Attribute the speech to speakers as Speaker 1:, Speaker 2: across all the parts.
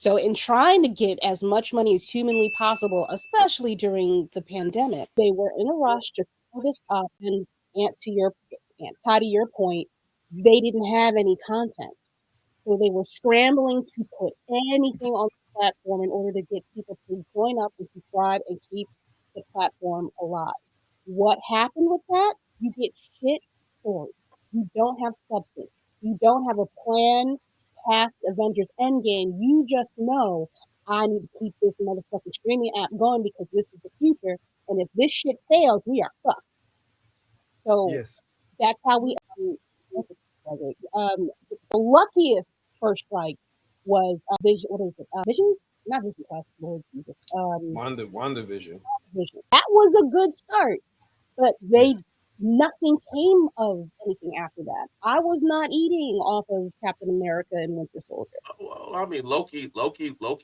Speaker 1: So, in trying to get as much money as humanly possible, especially during the pandemic, they were in a rush to pull this up. And Ty, to your point, they didn't have any content. So they were scrambling to put anything on the platform in order to get people to join up and subscribe and keep the platform alive. What happened with that? You get shit stories. You don't have substance. You don't have a plan past Avengers Endgame. You just know I need to keep this motherfucking streaming app going because this is the future. And if this shit fails, we are fucked. So
Speaker 2: Yes.
Speaker 1: that's how we the luckiest first strike was Vision. What is it? Vision? Not Vision Quest. Lord Jesus.
Speaker 3: WandaVision.
Speaker 1: Vision. That was a good start, but nothing came of anything after that. I was not eating off of Captain America and Winter Soldier.
Speaker 4: Well, I mean, Loki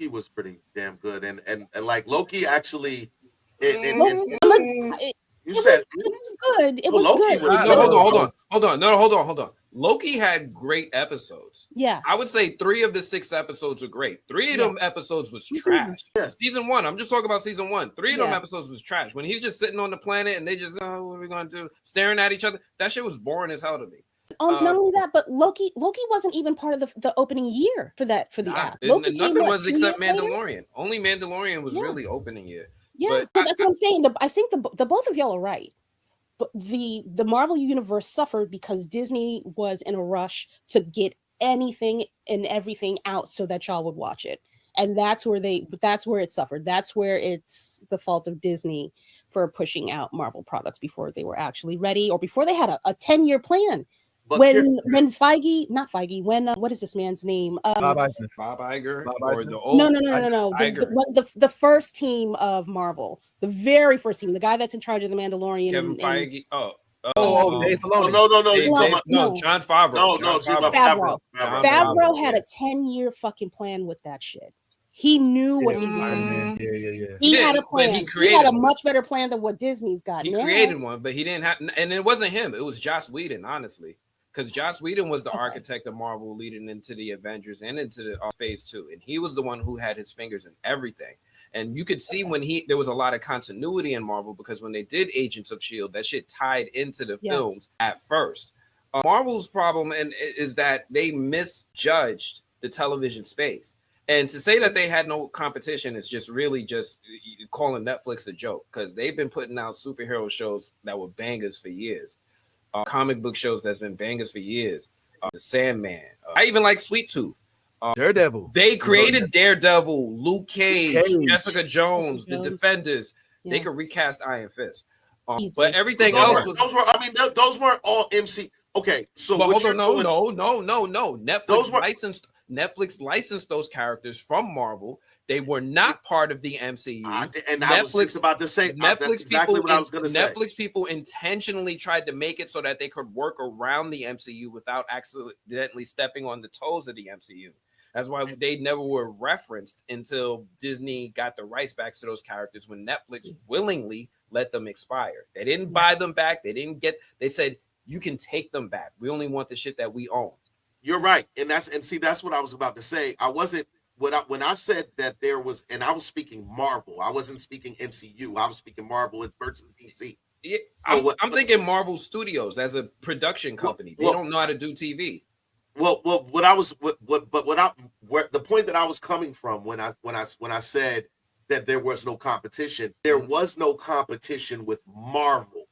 Speaker 4: was pretty damn good, and like Loki actually. You said
Speaker 1: it was good. It was
Speaker 4: Loki
Speaker 1: good.
Speaker 4: was
Speaker 3: No, hold on. Loki had great episodes.
Speaker 1: Yes.
Speaker 3: I would say 3 of the 6 episodes were great. 3 of them episodes was trash. Season 1, I'm just talking about season 1. 3 of them episodes was trash. When he's just sitting on the planet and they just, what are we going to do? Staring at each other. That shit was boring as hell to me.
Speaker 1: Not only that, but Loki wasn't even part of the opening year for the app.
Speaker 3: Loki nothing was except Mandalorian. Later? Only Mandalorian was really opening year.
Speaker 1: Yeah, but that's what I'm saying. I think the both of y'all are right. But the Marvel universe suffered because Disney was in a rush to get anything and everything out so that y'all would watch it. And that's where it suffered. That's where it's the fault of Disney for pushing out Marvel products before they were actually ready or before they had a 10-year plan. But when what is this man's name?
Speaker 2: Bob
Speaker 3: Iger.
Speaker 2: Or
Speaker 3: the old
Speaker 1: no. The first team of Marvel, the very first team, the guy that's in charge of the Mandalorian.
Speaker 3: Kevin Feige.
Speaker 2: Dave Filoni.
Speaker 4: No,
Speaker 3: John Favreau.
Speaker 1: Favreau had a 10-year fucking plan with that shit. He knew what he was doing. He had a plan. He had a much better plan than what Disney's got.
Speaker 3: He created one, but he didn't have, and it wasn't him. It was Joss Whedon, honestly. Because Joss Whedon was the architect of Marvel leading into the Avengers and into the Phase 2. And he was the one who had his fingers in everything. And you could see when there was a lot of continuity in Marvel because when they did Agents of S.H.I.E.L.D., that shit tied into the films at first. Marvel's problem is that they misjudged the television space. And to say that they had no competition is just really just calling Netflix a joke because they've been putting out superhero shows that were bangers for years. Comic book shows that's been bangers for years. The Sandman. I even like Sweet Tooth.
Speaker 2: Daredevil.
Speaker 3: They created Daredevil, Luke Cage, Jessica Jones, The Defenders. Yeah. They could recast Iron Fist. But everything else was...
Speaker 4: Those weren't all MC. Okay, so
Speaker 3: but hold on, no. Netflix licensed those characters from Marvel. They were not part of the MCU.
Speaker 4: I was just about to say, that's exactly what I was going to say.
Speaker 3: Netflix people intentionally tried to make it so that they could work around the MCU without accidentally stepping on the toes of the MCU. That's why they never were referenced until Disney got the rights back to those characters when Netflix willingly let them expire. They didn't buy them back. They said, you can take them back. We only want the shit that we own.
Speaker 4: You're right. And that's what I was about to say. I wasn't, when I said that there was, and I was speaking Marvel, I wasn't speaking MCU. I was speaking Marvel versus DC.
Speaker 3: Yeah, I'm thinking Marvel Studios as a production company. They don't know how to do TV.
Speaker 4: The point that I was coming from when I said that there was no competition, there was no competition with Marvel.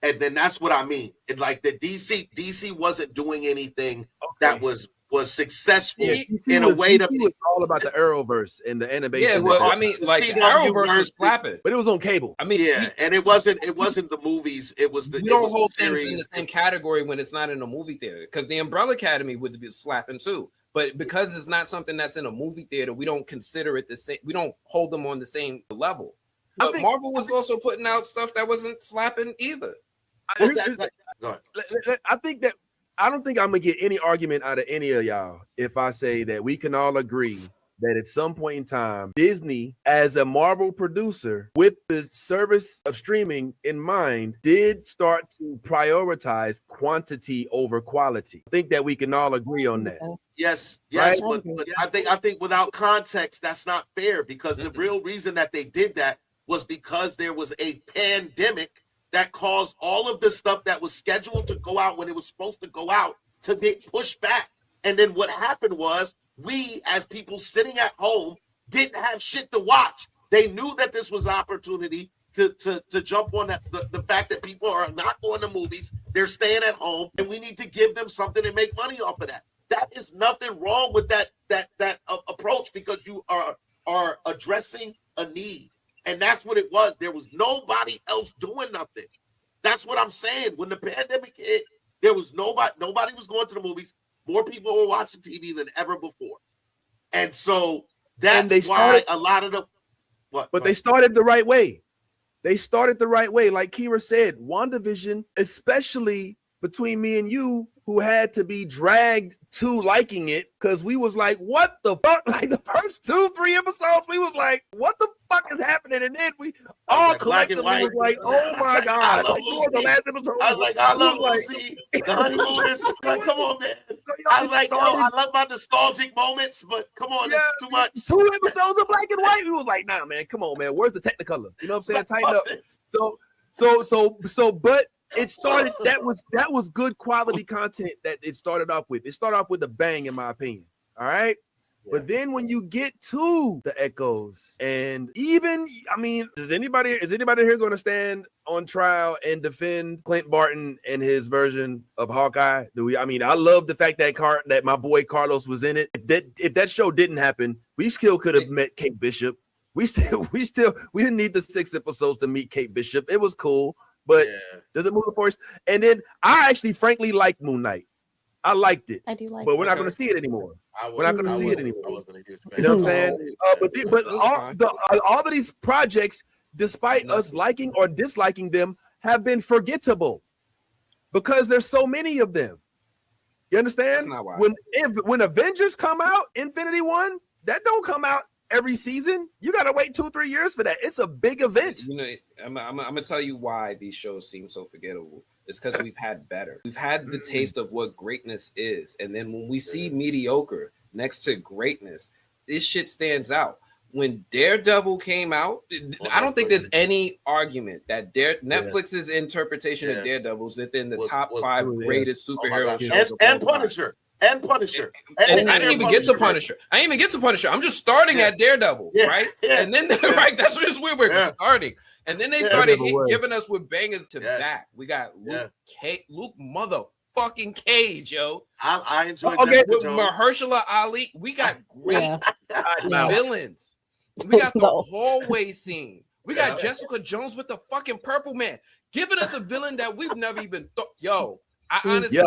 Speaker 4: And then that's what I mean. And like the DC wasn't doing anything that was successful in a way that
Speaker 2: was all about the Arrowverse and the animation.
Speaker 3: Yeah, but I mean, like the Arrowverse was slapping,
Speaker 2: but it was on cable.
Speaker 3: I mean,
Speaker 4: and it wasn't the movies. It was the
Speaker 3: you don't hold things in the same category when it's not in a movie theater because the Umbrella Academy would be slapping too. But because it's not something that's in a movie theater, we don't consider it the same. We don't hold them on the same level. But Marvel was also putting out stuff that wasn't slapping either.
Speaker 2: I think that I don't think I'm gonna get any argument out of any of y'all if I say that we can all agree that at some point in time, Disney, as a Marvel producer, with the service of streaming in mind, did start to prioritize quantity over quality. I think that we can all agree on that.
Speaker 4: Yes,
Speaker 2: Right?
Speaker 4: but I think without context, that's not fair, because the real reason that they did that was because there was a pandemic that caused all of the stuff that was scheduled to go out when it was supposed to go out to get pushed back. And then what happened was, we as people sitting at home didn't have shit to watch. They knew that this was an opportunity to jump on the fact that people are not going to movies, they're staying at home, and we need to give them something and make money off of that. That is nothing wrong with that approach, because you are addressing a need. And that's what it was. There was nobody else doing nothing. That's what I'm saying. When the pandemic hit, there was nobody was going to the movies. More people were watching TV than ever before. And so that's why a lot of
Speaker 2: they started the right way. They started the right way. Like Kira said, WandaVision, especially between me and you, who had to be dragged to liking it, because we was like, what the fuck? Like the first 2-3 episodes, we was like, what the fuck is happening? And then we all collectively was like, oh my God. Like, the last episode,
Speaker 4: I was like, I love Lucy. The honeymooners. Like, come on, man. I was like, I love my nostalgic moments, but come on, this is too much.
Speaker 2: 2 episodes of black and white. We was like, nah, man, come on, man. Where's the Technicolor? You know what I'm saying? Tighten up. But it started, that was good quality content that it started off with. It started off with a bang, in my opinion. All right. Yeah. But then when you get to the echoes, and even, I mean, is anybody here going to stand on trial and defend Clint Barton and his version of Hawkeye? I mean, I love the fact that my boy Carlos was in it. If that show didn't happen, we still could have met Kate Bishop. We didn't need the 6 episodes to meet Kate Bishop. It was cool. But does it move the force? And then I actually, frankly, like Moon Knight. I liked it.
Speaker 1: I do like it.
Speaker 2: But we're not going to see it anymore. We're not going to see it anymore.
Speaker 4: I wasn't a huge fan.
Speaker 2: You know what I'm saying? But all of these projects, despite us liking or disliking them, have been forgettable because there's so many of them. You understand?
Speaker 3: That's not why.
Speaker 2: When Avengers come out, Infinity War, that don't come out every season. You got to wait 2-3 years for that. It's a big event.
Speaker 3: You know, I'm gonna tell you why these shows seem so forgettable. It's because we've had better. We've had the taste of what greatness is, and then when we see mediocre next to greatness, this shit stands out. When Daredevil came out, I don't think there's any argument that Netflix's interpretation of Daredevil is within the top 5 greatest superhero shows.
Speaker 4: And Punisher. And Punisher.
Speaker 3: And I didn't even get to Punisher. I'm just starting at Daredevil, right? Yeah. And then right, that's just where we're starting. And then they started giving us with bangers to back. We got Luke motherfucking Cage, yo.
Speaker 4: I enjoyed
Speaker 3: with Mahershala Ali. We got great villains. We got the hallway scene. We got Jessica Jones with the fucking Purple Man, giving us a villain that we've never even thought. Yo, I honestly